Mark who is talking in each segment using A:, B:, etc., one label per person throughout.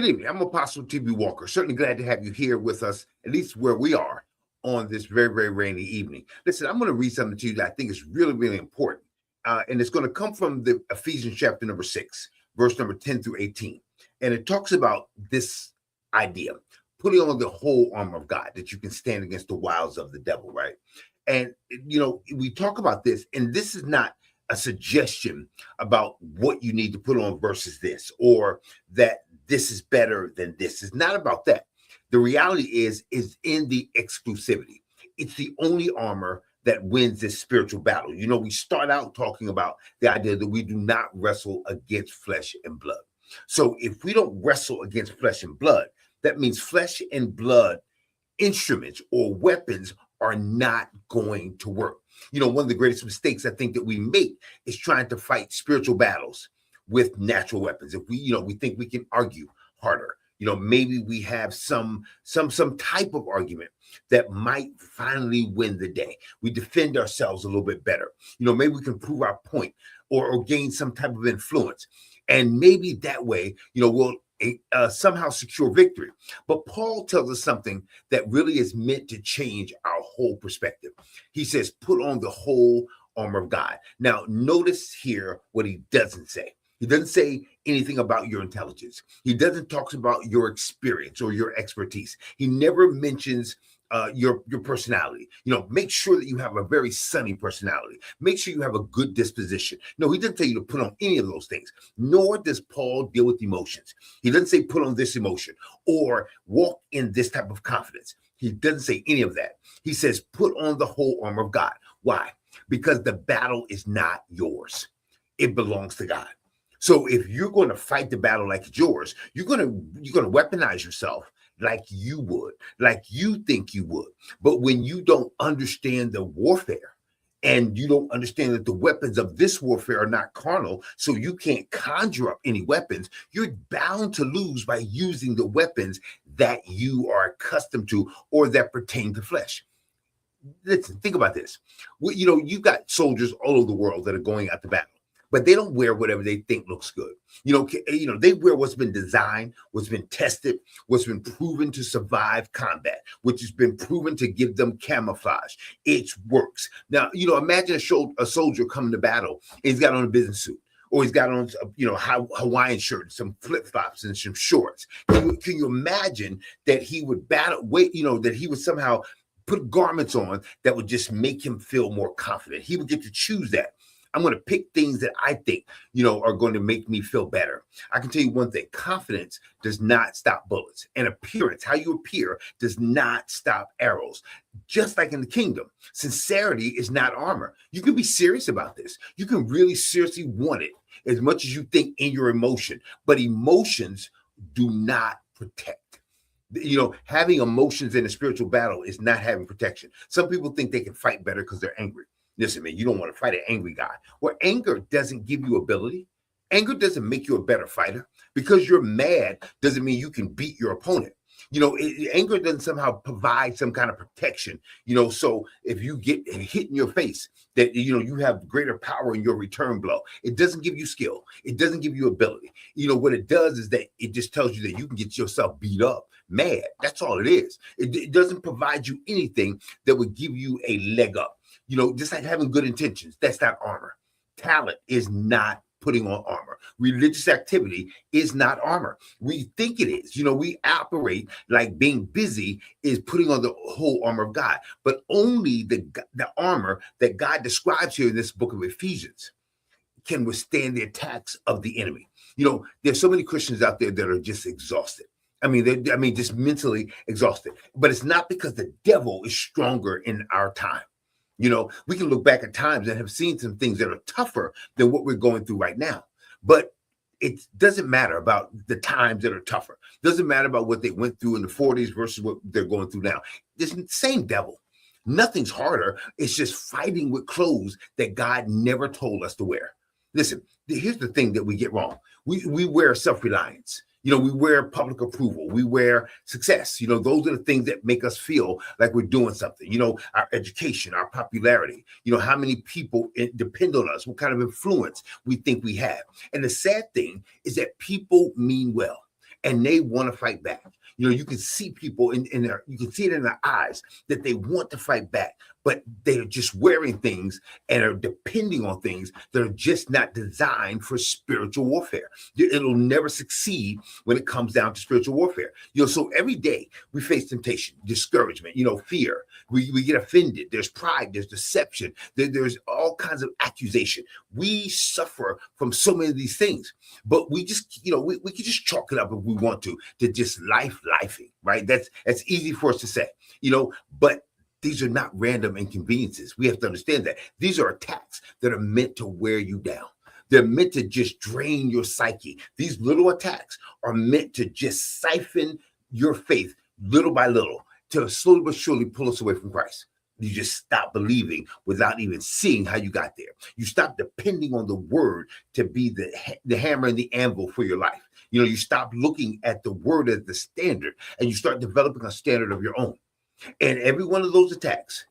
A: Good evening. I'm Apostle T.B. Walker. Certainly glad to have you here with us, at least where we are on this very, very rainy evening. Listen, I'm going to read something to you that I think is really, really important. And it's going to come from the Ephesians chapter number 6, verse number 10 through 18. And it talks about this idea, putting on the whole armor of God, that you can stand against the wiles of the devil, right? And, we talk about this, and this is not a suggestion about what you need to put on versus this, or that this is better than this. It's not about that. The reality is in the exclusivity. It's the only armor that wins this spiritual battle. We start out talking about the idea that we do not wrestle against flesh and blood. So if we don't wrestle against flesh and blood, that means flesh and blood instruments or weapons are not going to work. One of the greatest mistakes I think that we make is trying to fight spiritual battles with natural weapons. If we think we can argue harder, maybe we have some type of argument that might finally win the day. We defend ourselves a little bit better. Maybe we can prove our point or gain some type of influence. And maybe that way, we'll somehow secure victory. But Paul tells us something that really is meant to change our whole perspective. He says, put on the whole armor of God. Now, notice here what he doesn't say. He doesn't say anything about your intelligence. He doesn't talk about your experience or your expertise. He never mentions your personality. Make sure that you have a very sunny personality. Make sure you have a good disposition. No, he doesn't tell you to put on any of those things, nor does Paul deal with emotions. He doesn't say put on this emotion or walk in this type of confidence. He doesn't say any of that. He says put on the whole armor of God. Why? Because the battle is not yours. It belongs to God. So if you're going to fight the battle like it's yours, you're going to weaponize yourself like you would, like you think you would. But when you don't understand the warfare and you don't understand that the weapons of this warfare are not carnal, so you can't conjure up any weapons, you're bound to lose by using the weapons that you are accustomed to or that pertain to flesh. Listen, think about this. You've got soldiers all over the world that are going out to battle, but they don't wear whatever they think looks good. They wear what's been designed, what's been tested, what's been proven to survive combat, which has been proven to give them camouflage. It works. Now, imagine a soldier coming to battle and he's got on a business suit, or he's got on, Hawaiian shirt, some flip-flops and some shorts. Can you imagine that he would that he would somehow put garments on that would just make him feel more confident? He would get to choose that. I'm going to pick things that I think, are going to make me feel better. I can tell you one thing. Confidence does not stop bullets. And appearance, how you appear, does not stop arrows. Just like in the kingdom, sincerity is not armor. You can be serious about this. You can really seriously want it as much as you think in your emotion. But emotions do not protect. Having emotions in a spiritual battle is not having protection. Some people think they can fight better because they're angry. Listen, man, you don't want to fight an angry guy. Well, anger doesn't give you ability. Anger doesn't make you a better fighter. Because you're mad doesn't mean you can beat your opponent. Anger doesn't somehow provide some kind of protection. So if you get hit in your face, that, you have greater power in your return blow. It doesn't give you skill. It doesn't give you ability. What it does is that it just tells you that you can get yourself beat up, mad. That's all it is. It doesn't provide you anything that would give you a leg up. Just like having good intentions, that's not armor. Talent is not putting on armor. Religious activity is not armor. We think it is. We operate like being busy is putting on the whole armor of God, but only the armor that God describes here in this book of Ephesians can withstand the attacks of the enemy. There's so many Christians out there that are just exhausted. Just mentally exhausted. But it's not because the devil is stronger in our time. We can look back at times and have seen some things that are tougher than what we're going through right now. But it doesn't matter about the times that are tougher. It doesn't matter about what they went through in the 40s versus what they're going through now. It's the same devil. Nothing's harder. It's just fighting with clothes that God never told us to wear. Listen, here's the thing that we get wrong. We wear self-reliance. We wear public approval. We wear success. Those are the things that make us feel like we're doing something. Our education, our popularity, how many people depend on us, what kind of influence we think we have. And the sad thing is that people mean well. and they want to fight back. You can see people in their, you can see it in their eyes that they want to fight back, but they're just wearing things and are depending on things that are just not designed for spiritual warfare. It'll never succeed when it comes down to spiritual warfare. So every day we face temptation, discouragement, fear. We get offended. There's pride, there's deception, there's all kinds of accusation. We suffer from so many of these things, but we just, we can just chalk it up if we want to just lifing, right? That's easy for us to say, but these are not random inconveniences. We have to understand that these are attacks that are meant to wear you down. They're meant to just drain your psyche. These little attacks are meant to just siphon your faith little by little, to slowly but surely pull us away from Christ. You just stop believing without even seeing how you got there. You stop depending on the word to be the hammer and the anvil for your life. You stop looking at the word as the standard, and you start developing a standard of your own. And every one of those attacks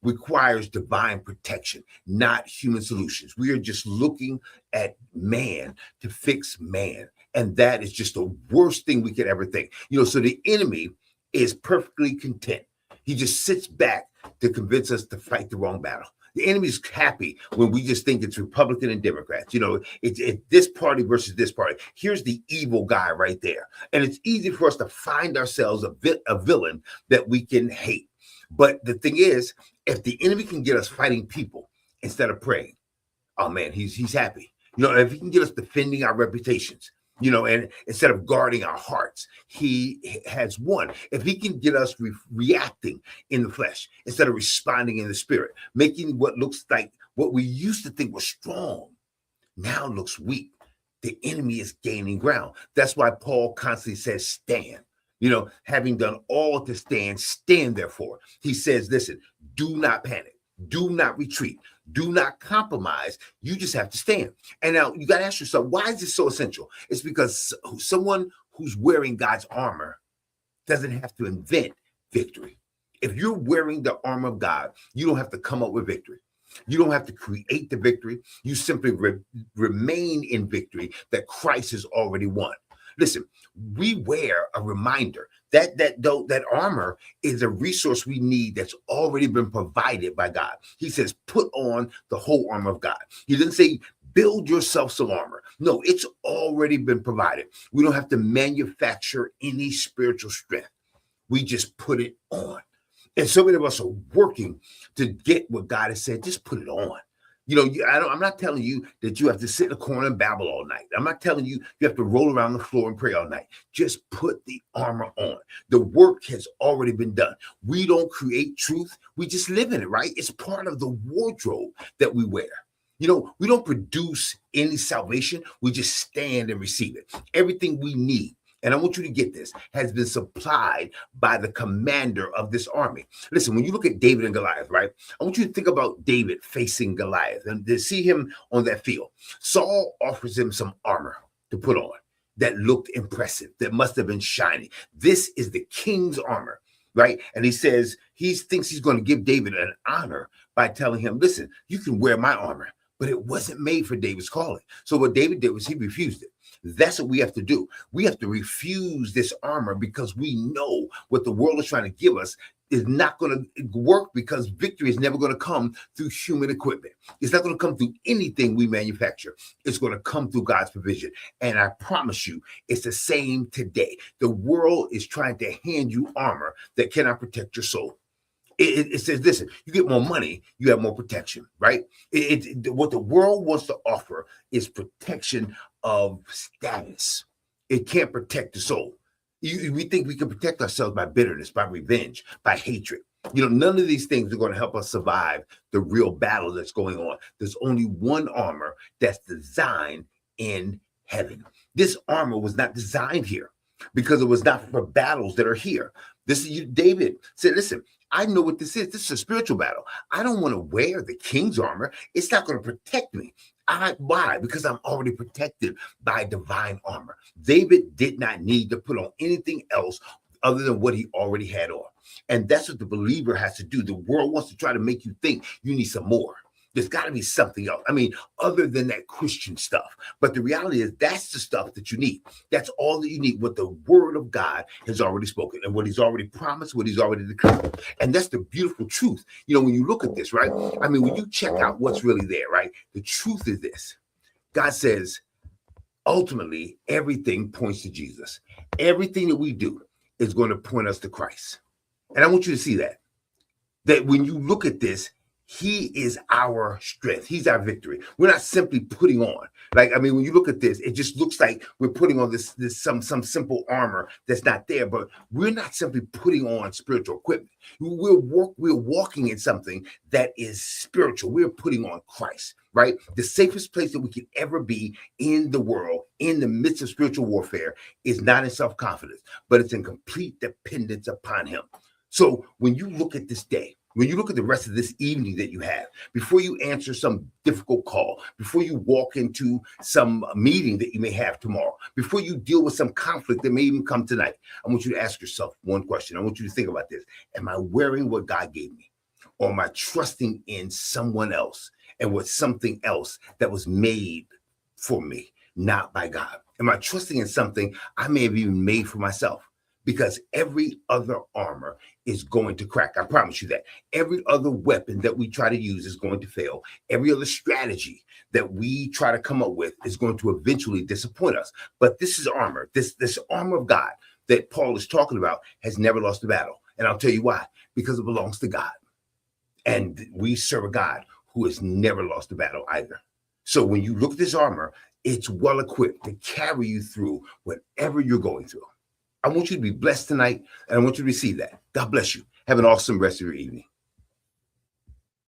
A: requires divine protection, not human solutions. We are just looking at man to fix man. And that is just the worst thing we could ever think. So the enemy is perfectly content. He just sits back to convince us to fight the wrong battle. The enemy's happy when we just think it's Republican and Democrats. It's this party versus this party. Here's the evil guy right there. And it's easy for us to find ourselves a villain that we can hate. But the thing is, if the enemy can get us fighting people instead of praying, oh man, he's happy. If he can get us defending our reputations, and instead of guarding our hearts, he has won. If he can get us reacting in the flesh instead of responding in the spirit, making what looks like what we used to think was strong now looks weak, the enemy is gaining ground. That's why Paul constantly says, stand. Having done all to stand, stand therefore. He says, listen, do not panic. Do not retreat. Do not compromise. You just have to stand. And now you got to ask yourself, why is this so essential? It's because someone who's wearing God's armor doesn't have to invent victory. If you're wearing the armor of God, you don't have to come up with victory. You don't have to create the victory. You simply remain in victory that Christ has already won. Listen, we wear a reminder that armor is a resource we need that's already been provided by God. He says, put on the whole armor of God. He didn't say, build yourself some armor. No, it's already been provided. We don't have to manufacture any spiritual strength. We just put it on. And so many of us are working to get what God has said. Just put it on. I'm not telling you that you have to sit in a corner and babble all night. I'm not telling you you have to roll around the floor and pray all night. Just put the armor on. The work has already been done. We don't create truth. We just live in it, right? It's part of the wardrobe that we wear. We don't produce any salvation. We just stand and receive it. Everything we need, and I want you to get this, has been supplied by the commander of this army. Listen, when you look at David and Goliath, right? I want you to think about David facing Goliath and to see him on that field. Saul offers him some armor to put on that looked impressive, that must have been shiny. This is the king's armor, right? And he says he thinks he's going to give David an honor by telling him, listen, you can wear my armor, but it wasn't made for David's calling. So what David did was he refused it. That's what we have to do. We have to refuse this armor because we know what the world is trying to give us is not going to work, because victory is never going to come through human equipment. It's not going to come through anything we manufacture. It's going to come through God's provision. And I promise you, it's the same today. The world is trying to hand you armor that cannot protect your soul. It says, listen, you get more money, you have more protection, right? What the world wants to offer is protection of status. It can't protect the soul. We think we can protect ourselves by bitterness, by revenge, by hatred. None of these things are going to help us survive the real battle that's going on. There's only one armor that's designed in heaven. This armor was not designed here because it was not for battles that are here. David said, listen, I know what this is. This is a spiritual battle. I don't want to wear the king's armor. It's not going to protect me. Why? Because I'm already protected by divine armor. David did not need to put on anything else other than what he already had on. And that's what the believer has to do. The world wants to try to make you think you need some more. There's got to be something else. I mean, other than that Christian stuff. But the reality is that's the stuff that you need. That's all that you need, what the word of God has already spoken and what he's already promised, what he's already declared. And that's the beautiful truth. You know, when you look at this, right? I mean, when you check out what's really there, right? The truth is this. God says, ultimately, everything points to Jesus. Everything that we do is going to point us to Christ. And I want you to see that when you look at this, he is our strength. He's our victory. We're not simply putting on. Like, I mean, when you look at this, it just looks like we're putting on this some simple armor that's not there. But we're not simply putting on spiritual equipment. We're walking in something that is spiritual. We're putting on Christ, right? The safest place that we can ever be in the world, in the midst of spiritual warfare, is not in self-confidence, but it's in complete dependence upon him. So when you look at this day, when you look at the rest of this evening that you have, before you answer some difficult call, before you walk into some meeting that you may have tomorrow, before you deal with some conflict that may even come tonight, I want you to ask yourself one question. I want you to think about this. Am I wearing what God gave me? Or am I trusting in someone else and with something else that was made for me, not by God? Am I trusting in something I may have even made for myself? Because every other armor is going to crack. I promise you that. Every other weapon that we try to use is going to fail. Every other strategy that we try to come up with is going to eventually disappoint us. But this is armor. This armor of God that Paul is talking about has never lost a battle. And I'll tell you why. Because it belongs to God. And we serve a God who has never lost a battle either. So when you look at this armor, it's well equipped to carry you through whatever you're going through. I want you to be blessed tonight, and I want you to receive that. God bless you. Have an awesome rest of your evening.